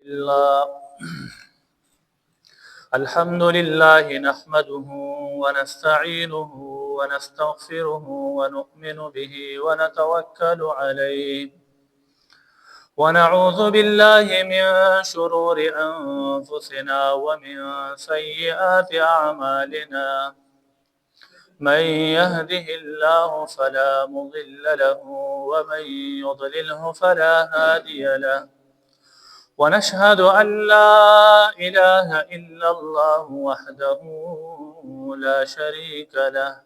الله الحمد لله نحمده ونستعينه ونستغفره ونؤمن به ونتوكل عليه ونعوذ بالله من شرور أنفسنا ومن سيئات أعمالنا من يهده الله فلا مضل له ومن يضلله فلا هادي له ونشهد أن لا إله إلا الله وحده لا شريك له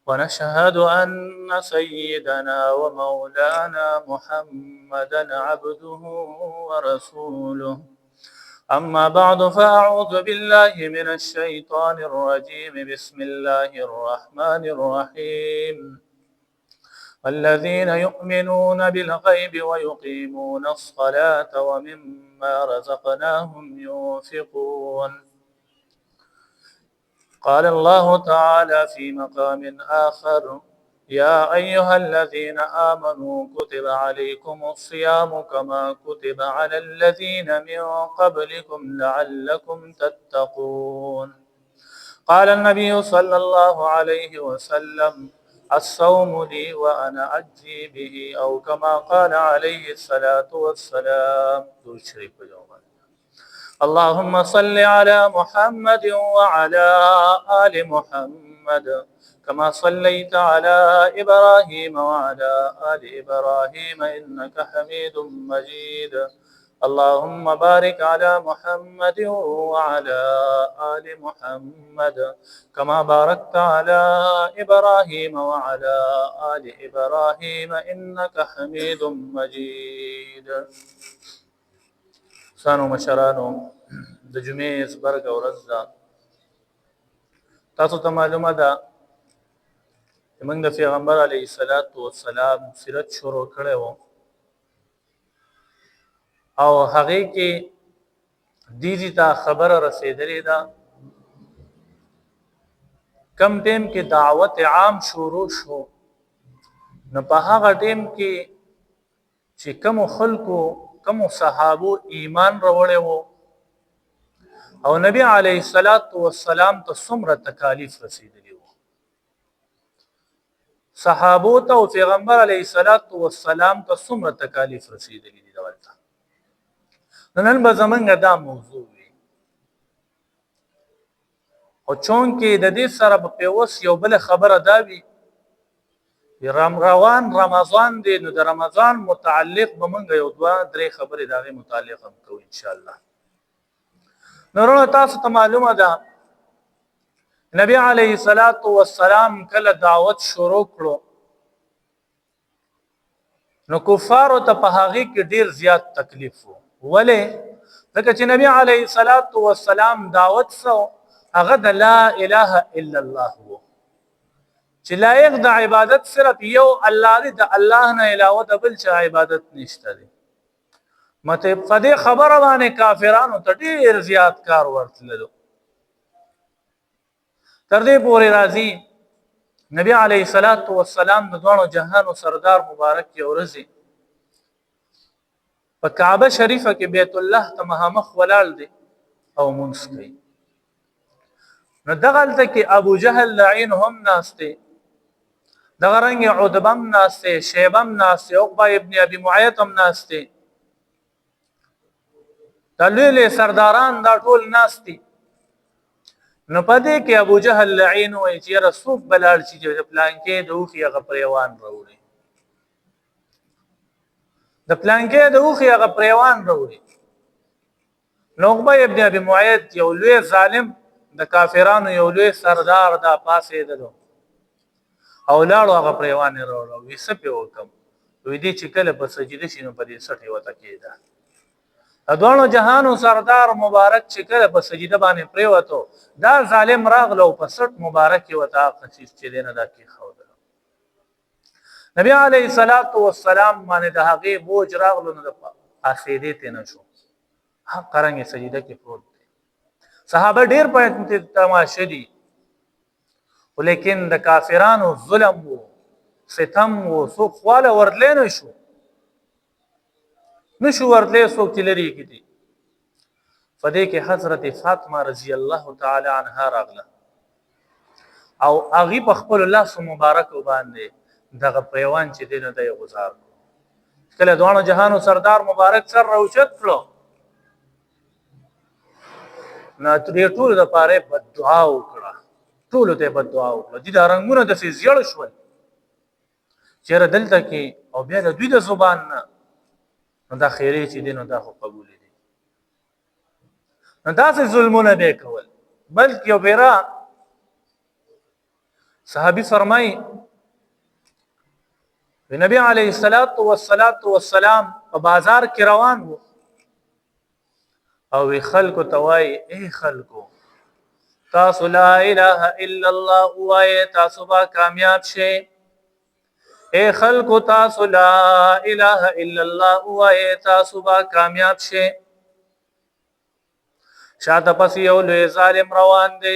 ونشهد أن سيدنا ومولانا محمدا عبده ورسوله أما بعد فأعوذ بالله من الشيطان الرجيم بسم الله الرحمن الرحيم الذين يؤمنون بالغيب ويقيمون الصلاة ومما رزقناهم ينفقون قال الله تعالى في مقام آخر يا أيها الذين آمنوا كتب عليكم الصيام كما كتب على الذين من قبلكم لعلكم تتقون قال النبي صلى الله عليه وسلم الصوم لي وأنا أجزي به أو كما قال عليه الصلاة والسلام اللهم صل على محمد وعلى آل محمد كما صليت على إبراهيم وعلى آل إبراهيم إنك حميد مجيد اللهم بارك على محمد وعلى آل محمد كما باركت على إبراهيم وعلى آل إبراهيم إنك حميد مجيد سانو مشرانو د جمعې زبرګ ورځ ده تاسو ته معلومه ده چې موږ د پیغمبر علیه السلام سیرت شروع کړی و او هغه کې دیدی ته خبره رسیدلې ده کم ټیم کې دعوت عام شروع شو نو په هغه ټیم کې چې کوم خلکو کوم صحابو ایمان راوړی وو او نبی علیه السلام ته څومره تکالیف رسیدلی وو صحابو ته او پیغمبر علیه السلام ته څومره تکالیف رسیدلی دي دلته نن به زمونږ دا موضوع وي او چون کې د دې سره په پیوس یو بل خبره دا وي رمضان دی نو د رمضان متعلق به موږ یو دوه درې خبرې د هغې متعلق هم کوو انشاءالله نورونه تاسو ته معلومه ده نبی علیه السلام کله دعوت شروع کړو نو کفارو ته په هغې کې ډېر زیات تکلیف و ولې ځکه چې نبی علیه السلام دعوت سو هغه د لا اله الا الله و چې لایق د عبادت صرف یو الله دی د الله نه علاوه د بل چا عبادت نشته دی مته په دې خبره باندې کافرانو ته ډېر زیات کار ورتللو تر دې پورې راځي نبی علیه السلام د دوانو جهانو سردار مبارک کی ورځي په کعبه شریفه کې بیت الله ته مخامخ ولاړ دی او مونږ کوي نو دغلته کې ابو جهل لعین هم ناسته دغه رنګ عتبم ناسته شیبم ناسته عقبه ابن ابي معيط هم ناسته دلیل سرداران دا ټول ناستی نو پدې کې ابو جهل لعین وایي چې رسول بلال چې پلان کې دوخي هغه پریوان راوړي د پلان کې دوخي هغه پریوان راوړي نو عقبه ابن ابي معيط یو لوی ظالم د کافرانو یو لوی سردار دا پاسې دلو او لاړو هغه پریوان راوړو وی سپه وکم وی دې چې کله په سجده شینو په دې سټي وته کېده ادوانو جهانو سردار مبارک چې کله په سجده باندې پریوتو دا ظالم راغلو په سټ مبارک وته خصیص چې دینه دا کې خو نبی علیه السلام باندې د هغه بوج راغلو نو د اسیدې ته نشو حق قرانګه سجده کې پروت صحابه ډیر په تماشه دي ولیکن د کافرانو ظلم وو ستم وو سو خواله ورتلې نشو ورتلې څوک چې لري کې دي فدې کې حضرت فاطمه رضی الله تعالی عنها راغله او هغه په خپل لاس مبارک باندې دغه پیوان چې دینه دی غزار کله دوانو جهانو سردار مبارک سر روشت کړو نو دې ټول د پاره بد دعا وکړه ټول ته بد دعا وکړه دي دا رنگونه د سي زیړ شول چیرې دلته کې او بیا د دوی د زبان نه نو دا خیره چې دینو دا خو قبول دي نو دا څه ظلمونه به کول بلکې او بیره صحابي فرمای نبی علیه السلام په بازار کې روان وو او خلکو توای اے خلکو تاسو لا اله الا الله وای تاسو با کامیاب شئ اے خلکو تاسو لا اله الا الله وای تاسو با کامیاب شئ شاته پس یو لوی ظالم روان دی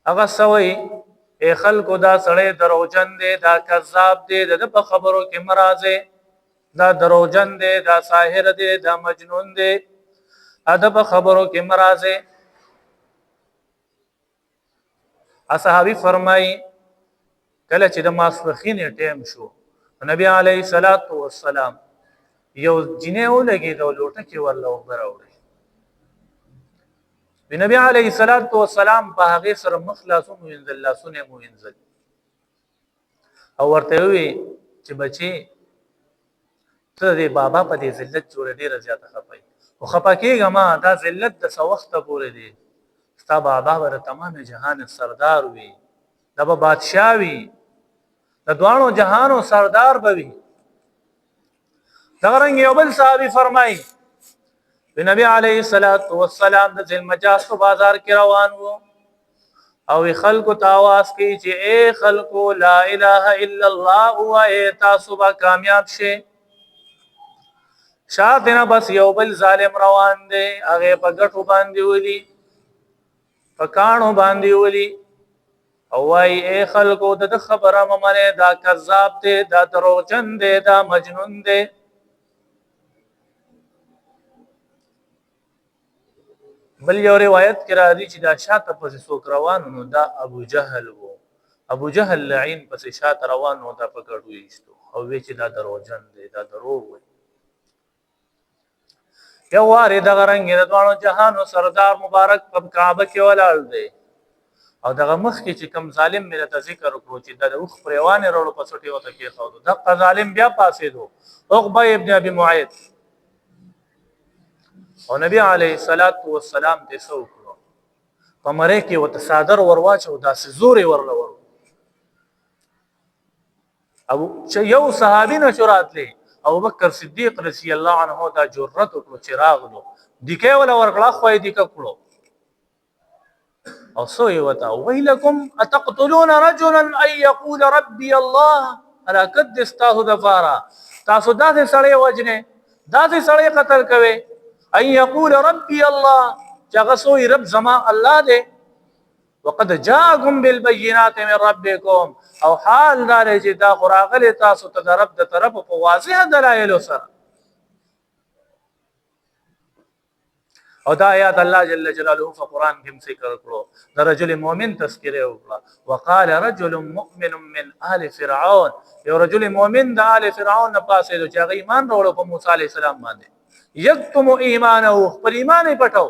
هغه سوی اے خلکو دا سړی دروغجن دی دا کذاب دی د په خبرو کې مرازه دا دروغجن دی دا ساحر دی دا مجنون دی ادب خبرو کې مرازه اصحابي فرمای کله چې د ماسپخین ټیم شو نبی علیه الصلاۃ والسلام یو جنې ولګي د لوټه کې ورله وبراوړي نبی علیه الصلاۃ والسلام په هغه سره مخلصو منزل الله سنه منزل او ورته وی چې بچي ته دې بابا په دې ذلت جوړ ډیره زیاته خپای او خپکیږه ما دا ذلت د سوخته پورې دی ستا بابا ور تمام جهان سردار وی د بادشاہ وی د دوانو جهانو سردار بوي دا رنګ یو بل صحابي فرمای نبی علیه الصلاۃ والسلام د ذل مجاز په بازار کې روان وو او خلکو ته आवाज کوي چې اے خلکو لا اله الا الله او تاسو به کامیاب شئ شاته نه بس یو بل ظالم روان دی هغه په ګټو باندې ولي په کانو باندې ولي او وايي اے خلکو د خبره ممنه دا کذاب دی دا دروغجن دی دا مجنون دی بل یو روایت کې راځي چې دا شاته پسې څوک روان نو دا ابو جهل وو ابو جهل لعین پسې شاته روان نو دا پکړو ایستو او وی چې دا دروغجن دی دا دروغ وي یو واره د غرنګ د دوانو جهانو سردار مبارک په کعبه کې ولاړ دی او دغه مخ کې چې کم ظالم ملته ذکر وکړو چې د اوخ پریوان وروړو په سټي وته کې خو د ظالم بیا پاسې دو عقبه ابن ابي معيط او نبی علیه الصلاۃ والسلام دې سو کړو په مره کې وت صادر ورواچو داسې زوري ورلور ابو یو صحابي نشراتلی ابو بکر صدیق رضی الله عنه دا جرأت وکړو چراغ نو دکې ولا ورکړه خوې دې کړو او سوې وتا ویلکم اتقتلون رجلا ان يقول ربي الله الا قد استاه دفارا تاسو داسې سړی وجنه داسې سړی قتل کوي ان يقول ربي الله جغسوي رب زما الله دې وقد جاءكم بالبينات من ربكم او حال دار چې دا قراغله تاسو ته رب د طرف په واضح دلایل سره او دا آیات الله جل جلاله په قران کې ذکر کړو د رجل مؤمن تذکره وکړه وقال رجل مؤمن من آل فرعون یو رجل مؤمن د آل فرعون نه پاسې چې هغه ایمان وروړو په موسی عليه السلام باندې یکتم ایمانه پر ایمان پټو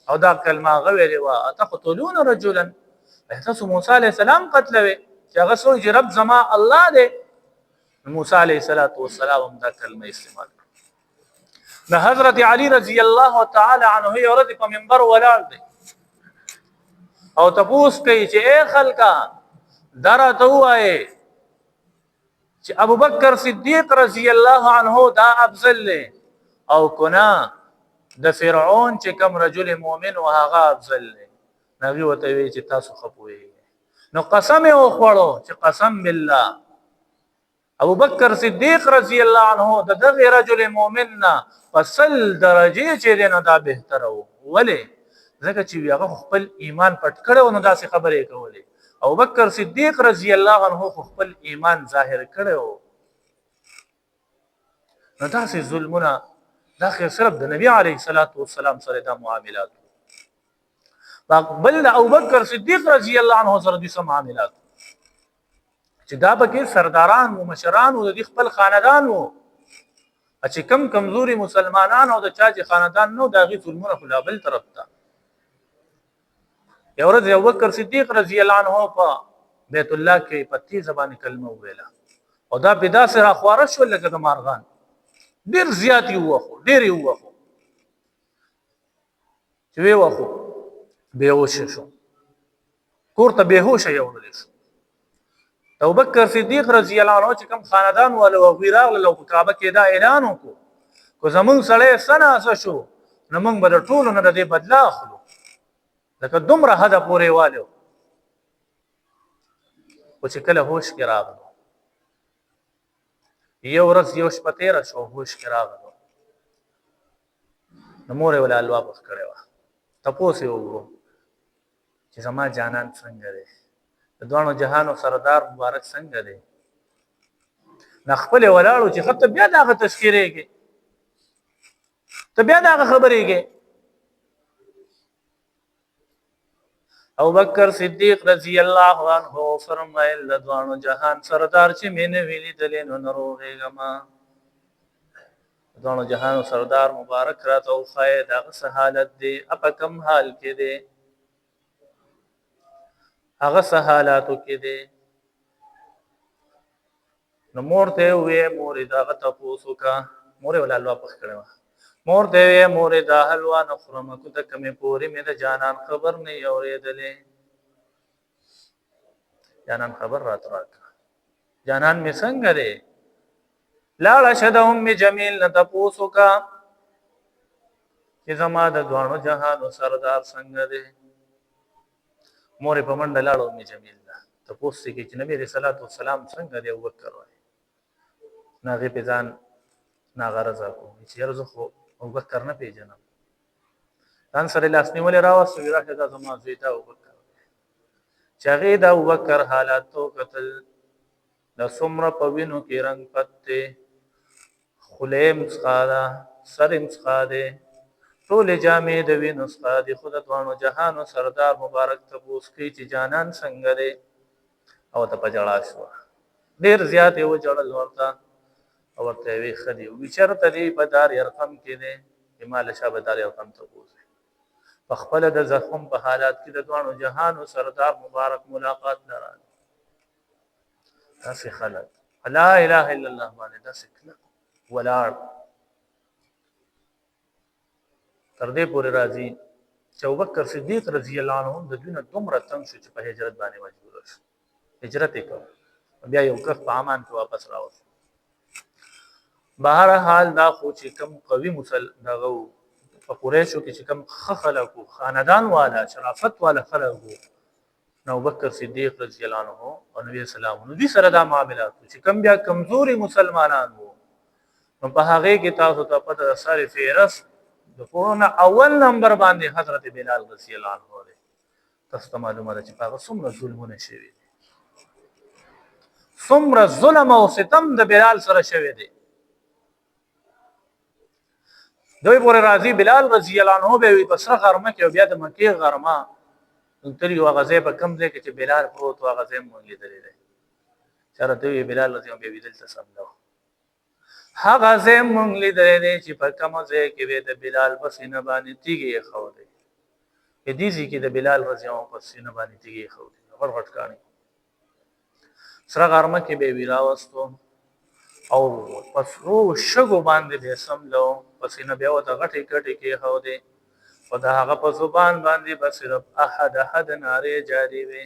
او دا کلمه غوېلې وا اتقتلون رجلا تاسو موسی عليه السلام قتلوي چې هغه سوې رب زما الله دې موسی عليه السلام دا کلمه استعمال د حضرت علی رضی الله تعالی عنه اورد په منبر ولاړ دی او تاسو کوي چې اے خلکا درته وایي چې ابو بکر صدیق رضی الله عنه دا افضل له او کنا د فرعون چې کوم رجل مؤمن او هغه افضل له نبی وته وی چې تاسو خپوي نو قسم او خوړو چې قسم بالله ابو بکر صدیق رضی الله عنه د دغه رجل مؤمننا فصل درجه چې دنه دا بهتر وو ولې ځکه چې هغه خپل ایمان پټ کړو نو داسې خبرې کولې ابو بکر صدیق رضی الله عنه خپل ایمان ظاهر کړو نو داسې ظلمونه دا خو صرف د نبی علیه الصلاۃ والسلام سره دا معاملات بل ابو بکر صدیق رضی الله عنه سره د معاملات چې دا به سرداران او مشران او د خپل خاندان وو چې کم کمزوري مسلمانان او د چا چې خاندان نو دا غي ظلمونه خلا بل طرف ته یو ورځ ابو بکر صدیق رضی الله عنه په بیت الله کې پتی زبان کلمه ویله او دا بدا سره خواره شو لکه د مارغان ډیر زیات یو وخو ډیر یو وخو چې وی وخو بهوش شو کور ته بهوش یو شو ابو بکر صدیق رضی الله عنه چې کوم خاندان ولو غیراغ له کعبه کې دا اعلان وکړو کو زمون سړی سنا شو نو موږ به ټول نه د بدلا اخلو لکه دومره حدا پورې والو او چې کله هوش کې راغلو یو ورځ یو شپه تیر شو هوش کې راغلو نو مور ولا الوا بخ کړو تاسو یې وګورو چې زما جانان څنګه دی د دوانو جهانو سردار مبارک څنګه دی نخپل ولاړو چې خط بیا دغه تذکرې کې ته بیا دغه خبرې کې ابو بکر صدیق رضی الله عنه فرمایل د دوانو جهان سردار چې مینه ویلي دلې نو نروغېګما دوانو جهانو سردار مبارک راته او خای دغه حالت دی اپ کم حال کې دی هغه سہالاتو کې دي نو مور ته وې مور دا غته پوسو کا مور ولا الله پخ کړو مور ته وې مور دا حلوا نخرم کو ته کمه پوری مې د جانان خبر نه اورېدلې جانان خبر رات راک جانان مې څنګه ده لاړه شدهم جمیل نه پوسو کا چې زما د دوانو جهان سردار څنګه ده مور په منډه لاړو می جمیل ده ته پوښتې کې چې نبی رسول الله والسلام څنګه دی ابوبکر وای ناغه پیزان ناغرض کو چې یرزه خو ابوبکر نه پیژنم تان سره لاس نیولې راوستو راشه دا زما زیتا ابوبکر چې هغه دا ابوبکر حالاتو قتل د څومره په وینو کې رنگ پته خلیم څخه سرم څخه ټول جامې د وینو څخه د خود دوانو جهانو سردار مبارک تبوس کی چې جانان څنګه دی او ته پجړا شو ډیر زیات یو جوړل ورته او ورته وی خدي وی چرته دی په دار رقم کې دی هماله شابه دار رقم تبوس په خپل د زخم په حالات کې د دوانو جهانو سردار مبارک ملاقات لران تاسو خلک لا اله الا الله باندې تاسو ولاړ تر دې پورې راځي چې ابوبکر صدیق رضی الله عنه د دنیا دومره تنگ شو چې په هجرت باندې مجبور شو هجرت وکړ بیا یو کف په امان کې واپس راوځي بهر حال دا خو چې کم قوي مسل دغه په قریشو کې چې کم خلکو خاندان والا شرافت والا خلکو نو ابوبکر صدیق رضی الله عنه او نبی اسلام نو دي سره دا معاملات چې کم بیا کمزوري مسلمانان وو نو په هغه کې تاسو ته پته سره فیرس د قرآن اول نمبر باندې حضرت بلال رضی الله عنه دی تاسو ته معلومه ده چې هغه څومره ظلمونه شوی دي څومره ظلم او ستم د بلال سره شوی دی دوی پورې راځي بلال رضی الله عنه به بصره غرمه کې بیا د مکه غرمه تر یو غزه په کم ځای کې چې بلال پروت او غزه مونږ لیدلې ده چرته وی بلال رضی الله عنه به ویدل تسملو هغه زم مونږ لیدلې چې په کوم ځای کې به د بلال پسینه باندې تیږي خو دی کې دي چې د بلال رضی الله عنه پسینه باندې تیږي خو دی ورغټ کانی سره غرمه کې به ویراوستو او پسرو شګو باندې به سملو پسینه به وته غټي کټي کې خو دی او دا هغه په زبان باندې بس صرف احد ناره جاری وي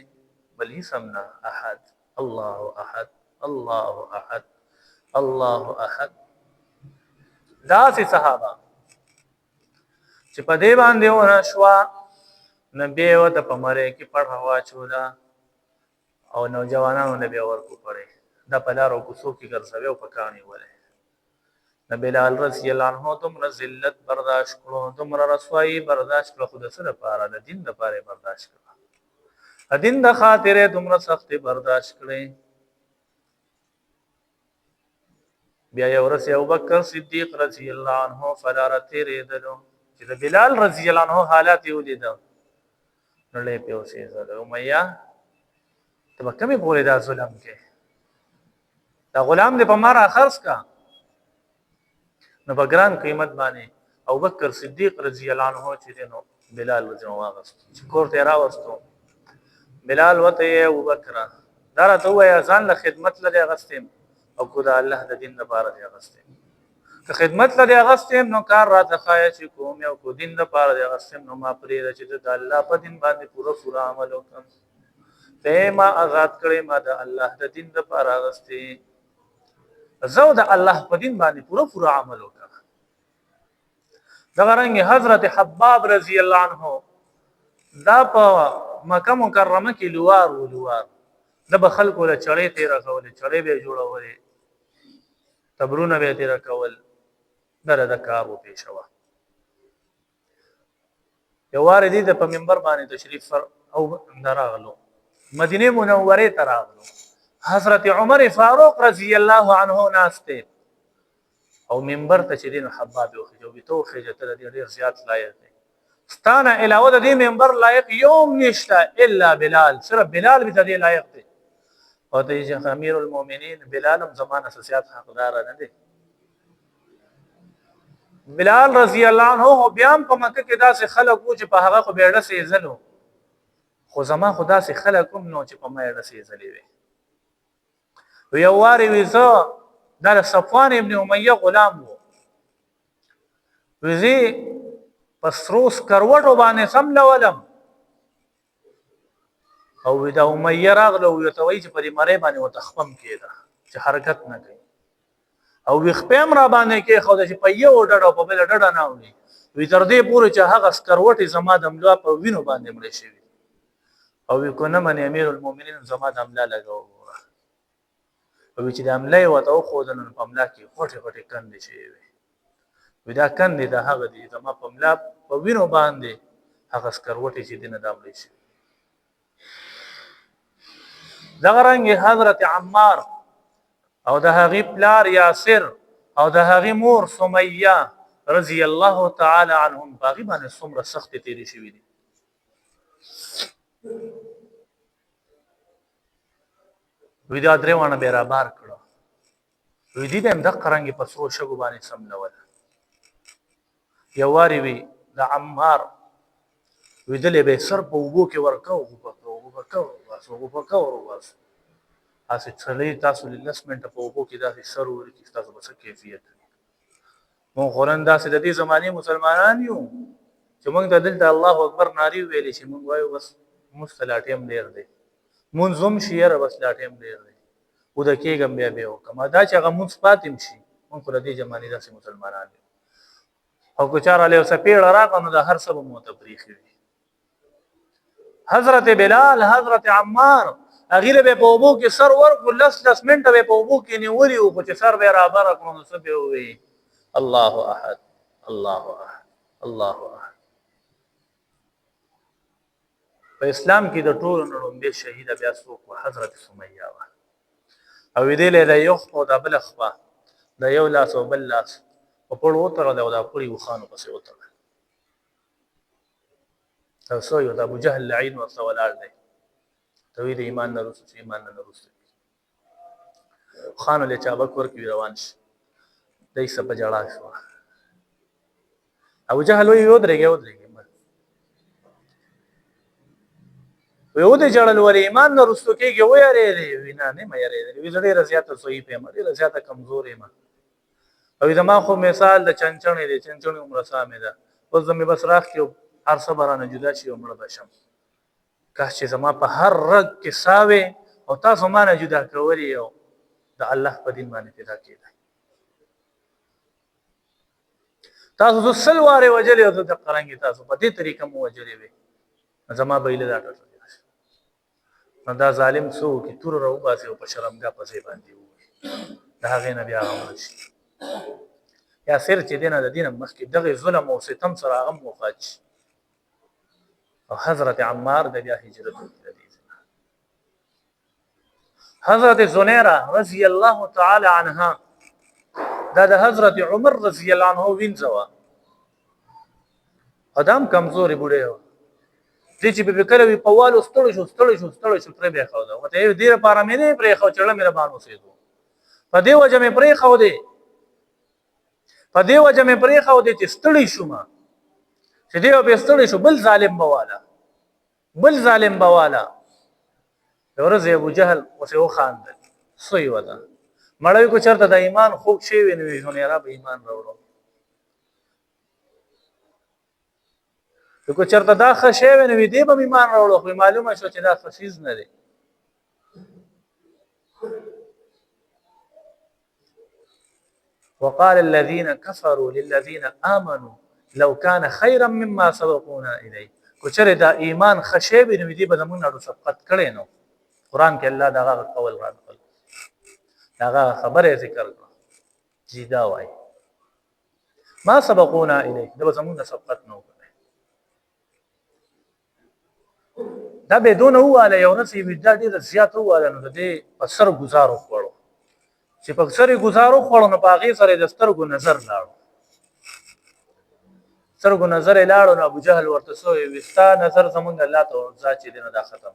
بلې سمنا احد الله احد الله احد الله احد داسې صحابه چې په دې باندې ورشوا نبی وته په مره کې پړهوا چولا او نوجوانانو نبی ورکو پړې دا په لارو کوڅو کې ګرځوي او پکانی وله نبی لال رضی الله عنه تم ذلت برداشت کړو تم رسوایی برداشت کړو خود سره لپاره د دین لپاره برداشت کړو د دین د خاطره تم سخت برداشت کړې بیا یو ورځ ابوبکر صدیق رضی الله عنه فرار تیرېدلو چې د بلال رضی الله عنه حالات یې ولیدل نو له پیوسې زده امیه ته به کومې پورې دا ظلم کې دا غلام دې په ما را خرڅ کا نو په ګران قیمت باندې ابوبکر صدیق رضی الله عنه چې نو بلال رضی الله عنه چې کور ته راوستو بلال وته ابوبکر دا راته وایي ځان له خدمت لري غستم او کو دا الله د دین لپاره دی غستم که خدمت لري غستم نو کار راته خای چې کوم یو کو دین لپاره دی غستم نو ما پرې چې د الله په دین باندې پوره عمل وکم ته ما آزاد کړې ما د الله د دین لپاره غستې زو د الله په دین باندې پوره عمل وکړه دا رنګ حضرت حباب رضی الله عنه دا په مکه مکرمه کې لوار د بخل کوله چړې تیر کول چړې به جوړولې تبرونه به تیر کول دره د کار او پیښوا یو وار دې په منبر باندې تشریف او دراغلو مدینه منوره ته راغلو حضرت عمر فاروق رضی الله عنه ناسته او منبر ته چې دین حباب یو خجو به تو خجه تر دې ډیر زیات لایق دی ستانه علاوه د دې منبر لایق یوم نشته الا بلال صرف بلال به دې لایق دی او د امیر المؤمنین بلال هم زمانه اساسيات حقدار نه دی بلال رضی الله عنه بیا په مکه کې داسې خلک وو چې په هغه خو بیړه سي زلو خو زما خدا سي خلک هم نو چې په ما بیړه سي زلي وي یو واری وزو دا صفوان ابن امیہ غلام وو وزي پسروس کروټو باندې سم لولم او دا امیہ راغلو یو ته وی چې په دې مړې باندې وتخپم کېده چې حرکت نه کوي او وخپم را باندې کې خو چې په یو ډډه په بل ډډه نه وي وی تر دې پورې چې هغه سکروټي زما د املا په وینو باندې مړ شي او وکونه من امیر المؤمنین زما د املا لګاو او چې د املا وته خو د نن په املا کې غټه کندې شي وی دا کندې د هغه دي زما په املا په وینو باندې هغه سکروټي چې دینه د املا شي دغه رنګ حضرت عمار او د هغه پلار یاسر او د هغه مور سمیه رضی الله تعالی عنهم باغی باندې څومره سخت تیری شوی دي وی دا درېوانه برابر کړو وی دې هم د قرنګ په سرو شګو باندې سملول یو واری وی د عمار وی دلې به سر په وګو کې ورکاو واسو اسې څلې تاسو لسمنټ په وګو کې داسې سر ورکی تاسو بس کیفیت مون قرآن داسې د دې زمانه مسلمانان یو چې موږ د دلته الله اکبر ناری ویلې چې موږ وایو بس مستلاټیم ډیر دی مون زوم شیر بس لاټیم ډیر دی و د کېګم بیا به کما دا چې هغه مون پاتیم شي موږ پر دې زمانه داسې مسلمانان یو او کو چار علی سپیړ راغنو د هر سبب مو تفریخ وي حضرت بلال حضرت عمار اغیره به په وبو کې سر ورکو لس منټه به په وبو کې نیولي او چې سر به را بار کړو نو څه به وي الله احد الله احد الله احد په اسلام کې د ټولو نړومبه شهید بیا څوک حضرت سمیه وا او دې له یو خو د بل خوا د یو لاس او بل لاس په پړو تر دا پړي وخانو پسې وته تاسو یو د ابو جهل لعین او سوالار دی توحید ایمان نه رسول ایمان نه رسول خان له چابک ورکی روان شي دای څه په جړا شو ابو جهل یو درګه وو د جړل ور ایمان نه رسول کېږي و یاره وینا نه مې یاره وی زړه رضایت صحیح په مړي رضایت کمزورې ما او زما خو مثال د چنچنې دي چنچنې عمر سامه ده اوس زمي بس راخ کې هر صبرانه جدا شي عمر بشم که چې زما په هر رګ کې ساوي او تاسو ما نه جدا کوي او د الله په دین باندې پیدا کېدای تاسو سلواره وجلې او د قرانګي تاسو په دې طریقه مو وجلې وي زما بیل دا ټاټه دا ظالم سو کی تور رو باسي او په شرمګه پسې باندې وو دا هغه نبی هغه شي یا سر چې دینه د دین مخکې دغه ظلم او ستم سره هغه موقع او حضرت عمار د بیا هجرت وکړي حضرت زنیرہ رضی الله تعالی عنها دا د حضرت عمر رضی الله عنه وینځوا ادم کمزوري بوډه و دې چې به کله وی په والو ستړي شو پرې به خو دا وته دې لپاره مې نه پرې خو چړه مې ربانو سيدو په دې وجه مې پرې خو دې چې ستړي شوم چې دې به ستړي شو بل ظالم بوالا ورځ ابو جهل وسه خاندل سوی ودا مړوي کو چرته د ایمان خوب شي ویني نه را به ایمان راوړو کو چرته دا خشه ویني دی به ایمان راوړو خو معلومه شو چې دا فشیز نه دی وقال الذين كفروا للذين آمنوا لو كان خيرا مما سبقونا اليه کو چرته دا ایمان خشه ویني دی به زمونږ اړو سبقت کړي نو قران کې الله دا قول راغلی دا خبره ذکر کړه جیدا وای ما سبقونا الیه دا زمونږ سبقت نو کړه دا به دون هواله یو نسی ودا دې زیات هواله نو دې په سر گزارو خوړو چې په سر گزارو خوړو نو باغی سره د سترګو نظر لاړو نو ابو جهل ورته سوې وستا نظر زمونږ الله ته ځا چې دینه دا ختم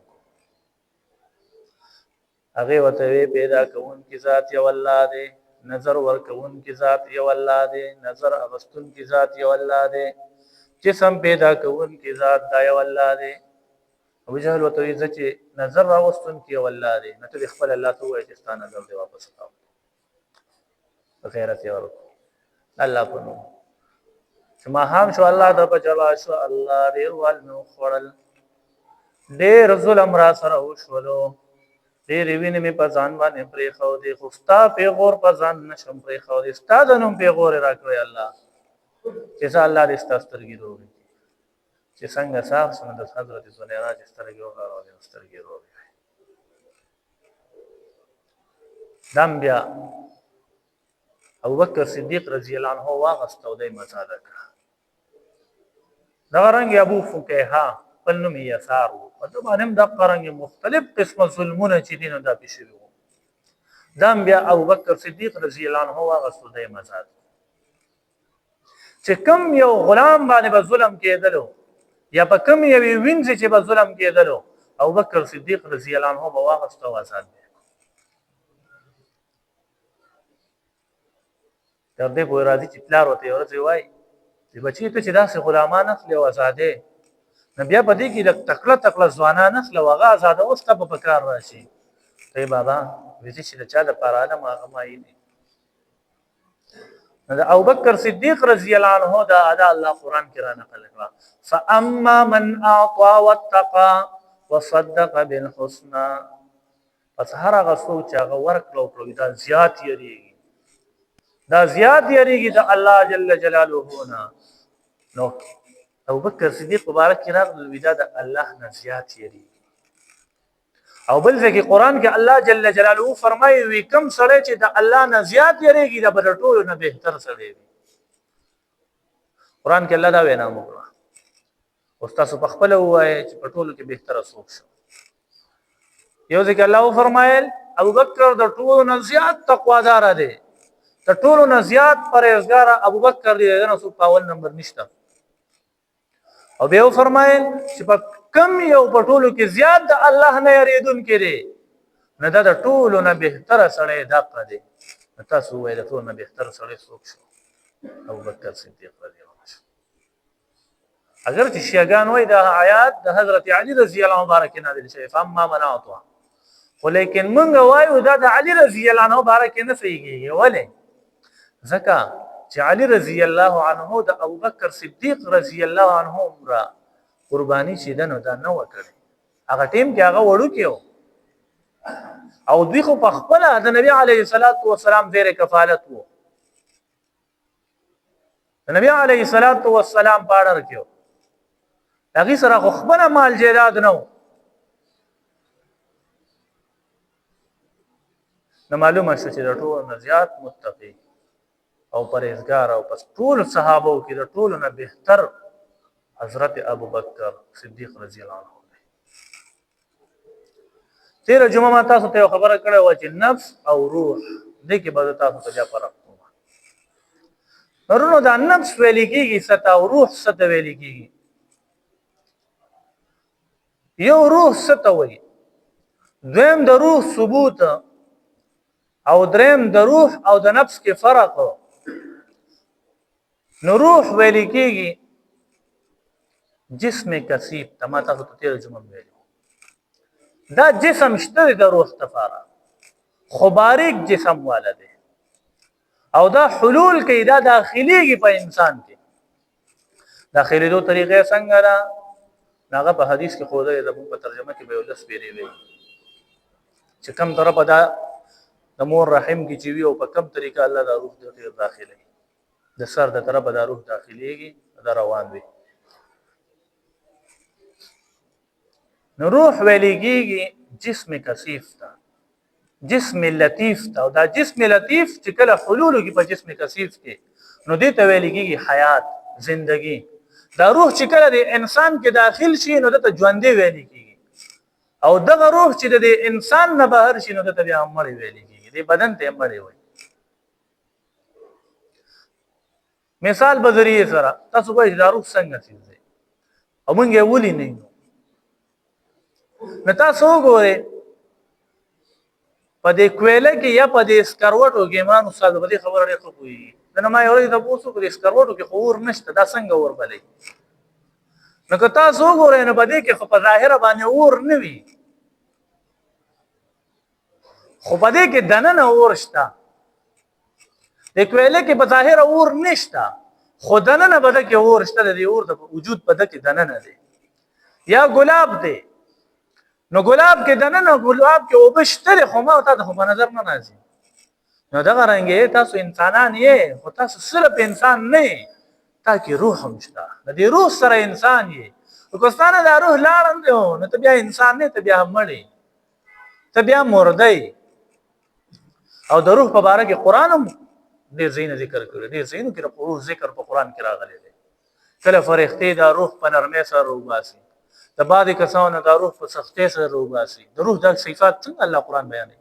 هغه وته پیدا کون کی ذات یو الله دی نظر ور کون کی ذات یو الله دی نظر اغستون کی ذات یو الله دی جسم پیدا کون کی ذات دا یو الله دی ابو جهل وته چې نظر راوستون کی یو الله دی نو ته خپل الله ته وایي چې ستانه نظر دی واپس تاو خیرت ور الله په نو چې ما هم شو الله د بچوا شو الله دې ول نو خړل ډېر ظلم را سره وشولو ډېر وینې مې په ځان باندې پرې خو دې خو ستا پیغور په ځان نشم پرې خو دې ستا د نوم پیغور راکړی الله چې الله دې ستا سترګې روغې چې څنګه صاف سم د حضرت زنیرا چې سترګې وغاړو سترګې روغې دم بیا ابوبکر صدیق رضی الله عنه واغستو دې مزاده کړه دا رنګ ابو فقیها پنوم یسار په دې باندې د قرنګ مختلف قسمه ظلمونه چې دین دا پېښې وو دام بیا ابوبکر صدیق رضی الله عنه واغستو دې مزاده چې کم یو غلام باندې به ظلم کېدلو یا په کم یو وینځ چې به ظلم کېدلو ابوبکر صدیق رضی الله عنه واغستو آزاد تر دې پورې راځي چې پلار وته ورته وای چې بچی ته چې داسې غلامان اخلي او آزادې نبي په دې کې د تکړه ځوانان اخلي او هغه آزاد اوس ته په کار راشي ته بابا وځي چې چا د پاره نه ما یې نه ابوبکر صدیق رضی الله عنه دا ادا الله قران کې را نقل کړه فاما من اعطى واتقى وصدق بالحسنى پس هغه څوک چې هغه ورکړو دا زیات یریږي د الله جل جلاله نه نو ابوبکر صدیق مبارک راغلی الوداع د الله نه زیات یریږي او بل ځکه قران کې الله جل جلاله فرمایي وی کم سره چې د الله نه زیات یریږي د بدټولو نه بهتر سره دی قران کې الله دا وینا وکړه او تاسو په خپل وایي چې په ټولو کې بهتر څوک شو یو ځکه الله فرمایل ابوبکر د ټولو نه زیات تقوادار دی د ټولو نه زیات پرهیزګار ابوبکر دی نه څو پاول نمبر نشته او به فرمایل چې په کم یو په ټولو کې زیات د الله نه یریدون کړي نه دا د ټولو نه بهتر سره دقه دی تاسو وایي د ټولو نه بهتر سره څوک شو ابوبکر صدیق رضی الله عنه اگر چې شیعاګان وایي د آیات د حضرت علی رضی الله عنه بارک نازل شوی فاما منعتوا ولیکن موږ وایو دا د علی رضی الله عنه بارک نه صحیح ولی ځکه چې علی رضی الله عنه د ابوبکر صدیق رضی الله عنه عمره قربانی چې دنو دا نه وکړي هغه ټیم کې هغه وړو کېو او دوی خو په خپل د نبی علیه الصلاۃ والسلام زیر کفالت وو د نبی علیه الصلاۃ والسلام پاړه کېو هغه سره خو خپل مال جیداد نه معلومه شو چې د ټول نه زیات متقی او پرهیزګار او پس ټول صحابه کې د ټول نه بهتر حضرت ابوبکر صدیق رضی الله عنه تیر جمعه ما تاسو ته خبره کړې و چې نفس او روح دې کې به تاسو ته فرق کوم ورونو دا نفس ویل کېږي ستا او روح ستا ویل کېږي. یو روح ستا وایي، دویم د روح ثبوت او دریم د روح او د نفس کې فرق. نو روح ویل کېږي جسم کثیف ته، ما تاسو ته تېره جمعه ویلي دا جسم شته دی د روح دپاره خو باریک جسم والا دی او دا حلول کوي، دا داخليږي په انسان کې. داخلېدو طریقې څنګه ده هغه په حدیث کې ښودلې ده، موږ په ترجمه کې به یې لس پیرې ویلي چې کوم طرفه دا د مور رحم کې چې وي او په کوم طریقه الله دا روح داخلوي، د سر د طرفه دا روح داخليږي، دا روان وي. نو روح ویل کېږي جسم کثیف ته، جسم لطیف ته، او دا جسم لطیف چې کله حلول وکړي په جسم کثیف کې نو دې ته ویل کېږي حیات، زندگی. دا روح چې کله د انسان کې داخل شي نو دته ژوندی ویل کېږي، او دغه روح چې د انسان نه بهر شي نو دته بیا مړی ویل کېږي، دې بدن ته مړی وایي. مثال په ذریعه سره تاسو وایئ دا روح څنګه څیز دی او موږ یې ولې نه یو. نو تاسو وګورئ په دې کویله کې یا په دې سکروټو کې ایمان استاد په دې خبره ډېر ښه پوهېږي. نو ما یې اورېدی تپوس وکړو دې سکروټو کې خو اور نشته، دا څنګه اور بلی؟ نو که تاسو وګورئ نو په دې کې خو په ظاهره باندې اور نه وي، خو په دې کې دننه اور شته. د کویله کې په ظاهره اور نشته خو دننه په ده کې اور شته، د دې اور د وجود په ده کې دننه دی. یا ګلاب دی، نو ګلاب کې دننه ګلاب کې اوبه شته دی خو ما تا ته خو په نظر نه راځي. نو دغه رنګې تاسو انسانان یې خو تاسو صرف انسان نه یې، تا کې روح هم شته، د دې روح سره انسان یې. که ستا نه دا روح لاړم دی نو ته بیا انسان نه، ته بیا مړی، ته بیا مرده. او د روح په باره کې قرآن هم ډېر ځایونه ذکر کړي، ډېر ځایونو کې د روح ذکر په قرآن کې راغلی دی. کله فرښتې دا روح په نرمۍ سره راوباسي، د بعضې کسانو نه دا روح په سختۍ سره راوباسي. د روح دا صفات څنګه الله قرآن بیانوي.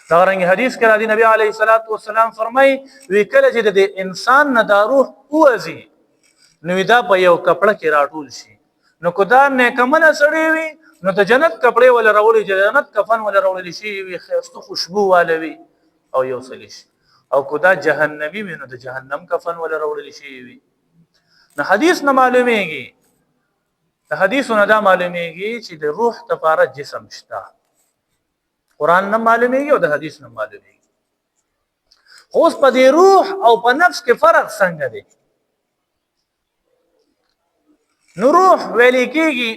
دغه رنګې حدیث کې راځي نبي علیه الصلاة والسلام فرمایي وی کله چې د انسان نه دا روح ووځي نو دا په یو کپړه کې راټول شي. نو که دا نیکمنه سړی وي نو د جنت کپړې ولا راوړي، جنت کفن ولا راوړل شي وي، ښایسته خوشبو واله وي او یوسلی شي. او که دا جهنمي وي نو د جهنم کفن ولا راوړل شي وي. نو حدیث نه معلومیږي، د حدیثو نه دا معلومیږي چې د روح دپاره جسم شته. قرآن نه معلومیږي او د حدیث نه معلومیږي. خو اوس په دې روح او په نفس کې فرق څنګه دی؟ نو روح ویل کېږي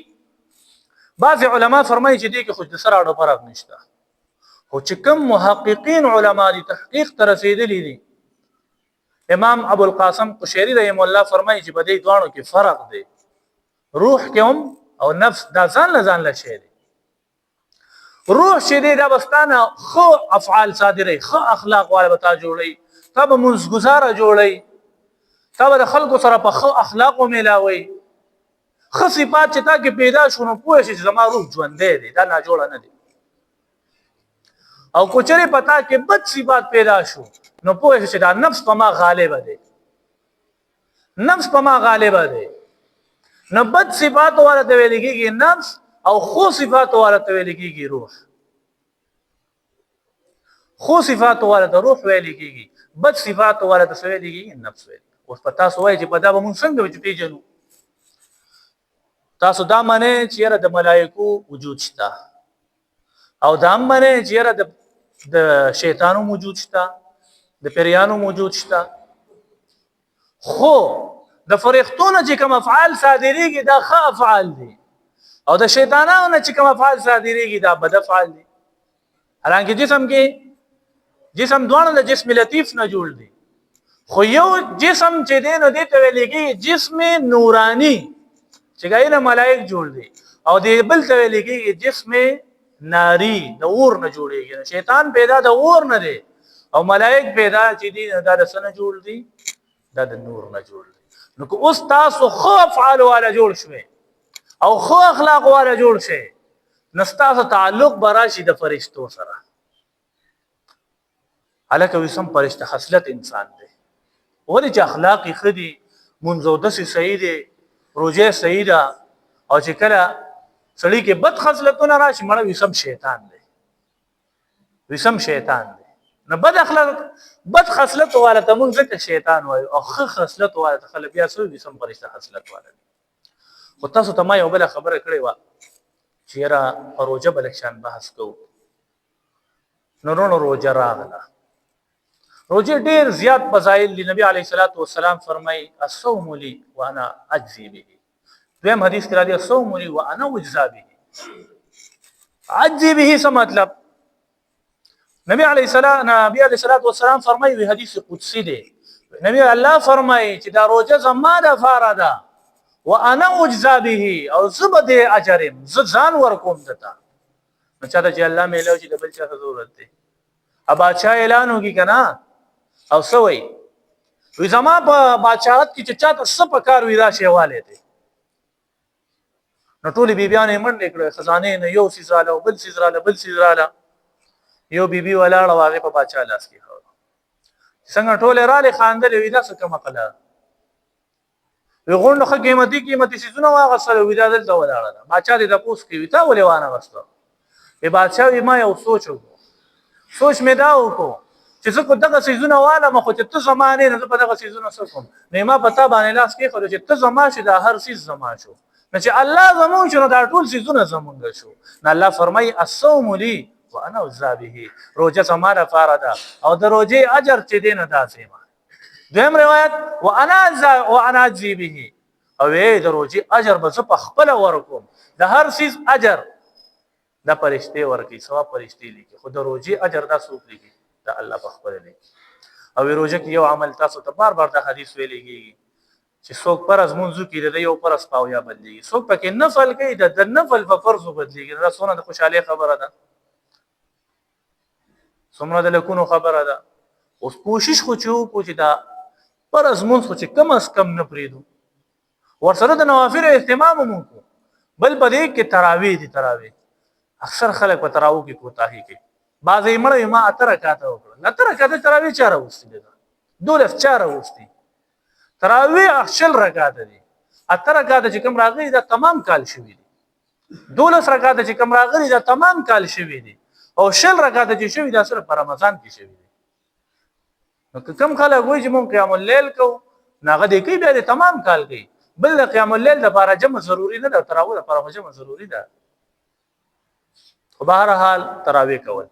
بعضې علما فرمایي چې دې کې خو د سره اړه فرق نشته، خو چې کوم محققین علما دي تحقیق ته رسېدلي دي، امام ابوالقاسم قشیري رحمه الله فرمایي چې په دې دواړو کې فرق دی. روح کې هم او نفس دا ځان له شی دی. روح چې دی دا به ستا نه ښه افعال صادروي، ښه اخلاق والا به تا جوړوي، تا به منځګزاره جوړوي، تا به د خلکو سره په ښه اخلاقو میلاوي. ښه صفات چې تا کې پیدا شو نو پوه شي چې زما روح ژوندی دی، دا ناجوړه نه دی. او که چېرې په تا کې بد صفات پیدا شو نو پوه شي چې دا نفس په ما غالبه دی، نفس په ما غالبه دی. نو بد صفاتو والا ته ویل کېږي نفس او خو صفاتو والا ته ویل کېږي روح. خو صفاتو والا ته روح ویل کېږي، بد صفاتو والا ته څه ویل کېږي؟ نفس ویل. اوس په تاسو وایي چې په دا به مونږ څنګه پیژنو؟ تاسو دا منئ چې یاره د ملایکو وجود شته، او دا هم منئ چې یاره د شیطانو موجود شته، د پیریانو موجود شته. خو د فرښتو نه چې کوم افعال صادریږي دا ښه افعال دي، او د شیطانانو نه چې کوم افعال صادریږي دا بد افعال دي. حالانکه جسم دواړه د جسم لطیف نه جوړ دي، خو یو جسم چې دی نو دې ته ویل کېږي جسم نوراني چې ګایي نه ملایک جوړ دي، او دې بل ته ویل کېږي جسم ناري د اور نه جوړېږي. شیطان پیدا د اور نه دی او ملایک پیدا چې دي دا د څه نه جوړ دي؟ دا د نور نه جوړ دي. نو که اوس تاسو ښه افعال والا جوړ شوئ او ښه اخلاق والا جوړ شئ نو ستاسو تعلق به راشي د فرښتو سره. هلکه وي سم فرښته خصلت انسان دی، ولې چې اخلاق ښه دي منځ داسې صحیح دی روژه صحیح ده او چې کله سړی کې بد خصلتونه راشي مړه وسم شیطان دی وسم شیطان دی نه بد اخلاق بد خصلت والا ته موږ ځکه شیطان وایو او ښه خصلت والا ته خلک بیا سوي وسم فرشته خصلت والا خو تاسو ته ما یو بله خبره کړې وه چې یاره په روژه به لږ شان بحث کوو نو روژه راغله روژه ډېر زیات فضایل دي نبي علیه الصلاة والسلام فرمایي الصوم لي وانا اجزي به دویم حدیث کې راځي الصوم لي وانا اجزا به اجزي به څه مطلب نبی علیه الصلاة والسلام فرمایي وی حدیث قدسی دی نبی الله فرمایي چې دا روژه زما دپاره ده وانا اجزا به او زه به دې اجر یم زه ځان ورکوم دته نو چاته چې الله میلاو چې د بل چا ضرورت دی بادشاہ اعلان وکړي که نه او څه وایي وی زما په بادشاهت کې چې چاته څه په کار وي دا شی والی دی نو ټولې بیبیانې منډې کړې خزانې نه یو څیز راله بل څیز راله بل څیز راله یو بیبي ولاړه وه هغې په باچا لاس کې څنګه ټولې رالې خاندلې وي دا څه کمه قله وی غونډو ښه قیمتي قیمتي څیزونه واغېستل وي دا دلته ولاړه ده باچا دې تپوس کوي تا ولې وانغېسته وی بادشاه وي ما یو سوچ وکړو سوچ مې دا وکړو چې زه خو دغه څیزونه والم خو چې ته زما نه نه زه په دغه څیزونه څه کوم نو ما په تا باندې لاس کېښودو چې ته زما شې دا هر څیز زما شو نو چې الله زمونږ شو نو دا ټول څیزونه زمونږ شو نو الله فرمایي الصوم لي وانا اجزا به روژه زما دپاره ده او د روژې اجر چې دی نه داسې یم دویم روایت وانا اجزي به او د روژې اجر به زه په خپله ورکوم د هر څیز اجر دا فرشتې ورکوي ثواب فرشتې لیکي خو د روژې اجر دا څوک لیکي دا الله په خپله لیکي او روژه کې یو عمل تاسو ته بار بار دا حدیث ویلی کېږي چې څوک فرض مونځ وکړي د یو فرض پاویا بدلېږي څوک پکې نفل کوي د نفل په فرضو بدلېږي دا څومره د خوشحالۍ خبره ده څومره د لکونو خبره ده اوس کوشش خو چې وکړو چې دا فرض مونځ خو چې کم از کم نه پرېږدو ورسره د نوافلو اهتمام هم وکړو بل په دې کې تراویح دي تراویح اکثر خلک په تراویح کې کوتاهي کوي بعضې مړه وي ما 8 رکعته وکړل 8 رکعته تراویح چا راوستي دی 12 چا راوستي تراویح 20 رکعته دي 8 رکعته چې کوم راغلي دا تمام کال شوي دي 12 رکعته چې کوم راغلي دا تمام کال شوي دي او 20 رکعته چې شوي دا صرف په رمضان کې شوي دي نو که کوم خلک وایي چې مونږ قیام اللیل کوو نو هغه دې کوي بیا د تمام کال کوي بل د قیام اللیل دپاره جمع ضروري نه ده تراویح دپاره خو جمع ضروري ده خو بهرحال تراویح کول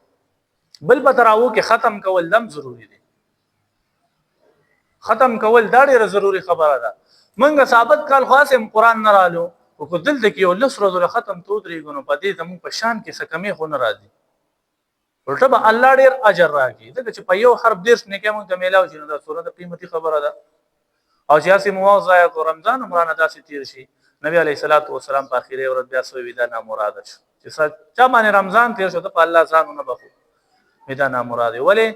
بل په تراویح کې ختم کول دم ضروري دی ختم کول دا ډېره ضروري خبره ده موږ ثابت کال خاص قرآن نه رالو خو که دلته کې یو 10 ورځو ختم تو درېږو نو په دې زموږ په شان کې څه کمې خو نه راځي الټه به الله ډېر اجر راکړي ځکه چې په یو حرف 10 نیکۍ موږ ته میلاو شي نو دا څومره د قیمتي خبره ده او چې هسې مو ضایع کړو رمضان هم رانه داسې تېر شي نبي علیه الصلاة والسلام په اخرې ورځ بیا سوی وي دا نامراده شو چې چا باندې رمضان تېر شو ته په الله ځان ونه بخو وي دا نامراده ولې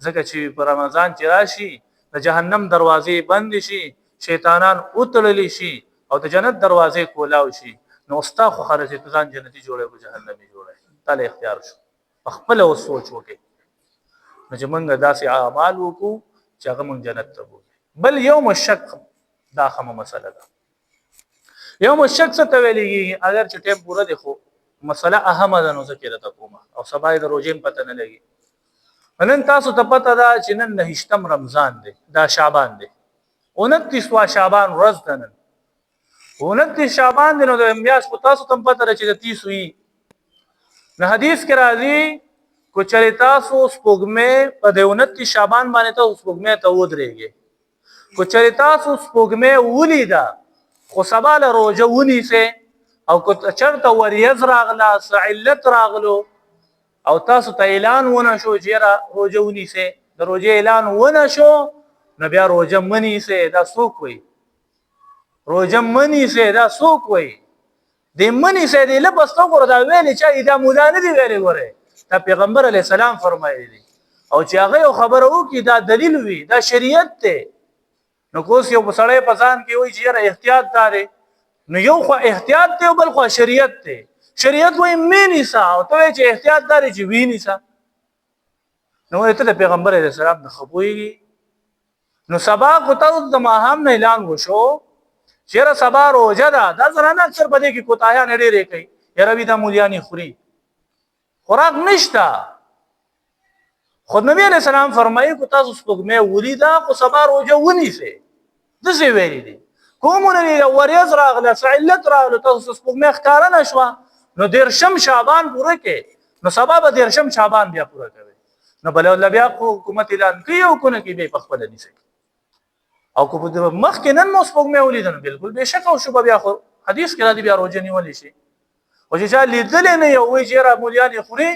ځکه چې په رمضان چې راشي د جهنم دروازې بندې شي شیطانان وتړلی شي او د جنت دروازې کولاو شي نو ستا خو خرڅې ته ځان جنتي جوړی خو جهنمي جوړی تا له اختیار شو په خپله اوس سوچ وکړئ نو چې موږ داسې اعمال وکړو چې هغه موږ جنت ته بوځي بل یوم الشک دا خمه مسله ده یوم الشک څه ته ویل کېږي اگر چې ټایم پوره دی خو مسله اهمه ده نو زه کې درته کومه او سبا یې د روژې هم پته نه لګي نن تاسو ته پته ده چې نن 29 رمضان دی دا شعبان دی 29 شعبان ورځ ده نن 29 شعبان دی نو د میاشت خو تاسو ته هم پته ده چې د 30 وي نو حدیث کې راځي کو چرې تاسو سپوږمۍ په د 29 شعبان باندې تاسو سپوږمۍ ته ودرېږئ کو چرې تاسو سپوږمۍ ولیده خو سبا له روژه ونیسئ او که چېرته وریځ راغله څه علت راغلو او تاسو ته اعلان ونه شو چې یاره روژه ونیسئ د روژې اعلان ونه شو نو بیا روژه مه نیسئ دا څوک وایي روژه مه نیسئ دا څوک وایي د مه نیسئ د لفظ ته وګوره دا ویلې چا دا مولا نه دي ویلې ګورئ دا پیغمبر علیه السلام فرمایلی دي او چې هغه یو خبره وکړي دا دلیل وي دا شریعت دی نو که اوس یو سړی په ځان کې وایي چې یاره احتیاط دا دی نو یو خوا احتیاط دی او بل خوا شریعت دی شریعت وایي مې نیسه او ته وایې چې احتیاط دا دی چې ویې نیسه نو وایي ته د پیغمبر علیه السلام نه ښه پوهېږي نو سبا کو ته د ماهم نه اعلان وشو چیرې سبا روزه ده دا زنانه اکثر په دې کې کوتاهیان ډېرې کوي یاره وي دا مولیانې خوري خوراک نشته خود نبی علیہ السلام فرمایي کو تاسو سپوږمۍ ولیده خو سبا روزه ونیسئ داسې ویلي دي کومونه وریځ راغله څه علت راغله تاسو سپوږمۍ ښکاره نه شوه نو دېرشم شعبان پوره کړئ نو سبا به دېرشم شعبان بیا پوره کوئ نو بله بیا حکومت اعلان کوي او کو نه کوي بیا پخپله نیسئ او کو مخکې نن مو سپوږمۍ ولیده نو بلکل بېشکه او شوبه بیا خو حدیث کې راځي بیا روژه نیولی شي خو چې چا لیدلی نه یو وایي چې یاره مولیانې خوري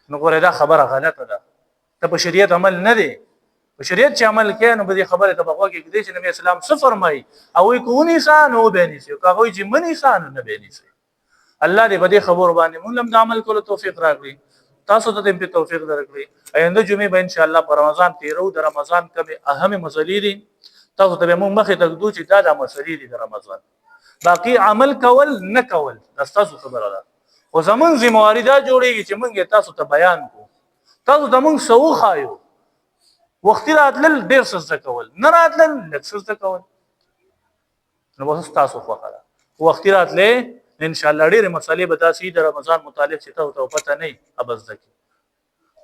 نو ګوره دا خبره غلطه ده ته په شریعت عمل نه دی په شریعت چې عمل کوي نو به دې خبرې ته به غوږ ږدې چې نبي اسلام څه فرمایي او وایي که ونیسه نو وبې نیسئ که هغه وایي چې مه نیسه نو نه بې نیسئ الله دې په دې خبرو باندې مونږ هم د عمل کولو توفیق راکړي تاسو ته دې توفیق درکړي آینده جمعې به انشاءالله په رمضان تېرو د رمضان کمې اهمې مسلې دي تاسو ته به مونږ مخې ته ږدو چې دا مسلې دي د رمضان باقي عمل کول نه کول دا ستاسو خبره ده خو زمونږ ذمهواري دا جوړېږي چې مونږ یې تاسو ته بیان کړو تاسو ته مونږ څه وښایو وختي راتلل ډېر څه زده کول نه راتلل لږ څه زده کول نو بس ستاسو خوښه ده وختي راتلې انشاءالله ډېرې مسلې به داسې د رمضان متعلق چې تاسو ته پته نه وي هغه به زده کړي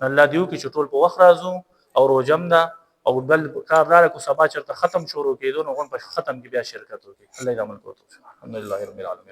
الله دې وکړي چې ټول په وخت راځو او روژه هم ده او بل کار دا کو سبا چرته ختم شروع کېدو نو غون په ختم کې بیا شرکت وکړي الله دې عمل کوو الحمدلله رب العالمین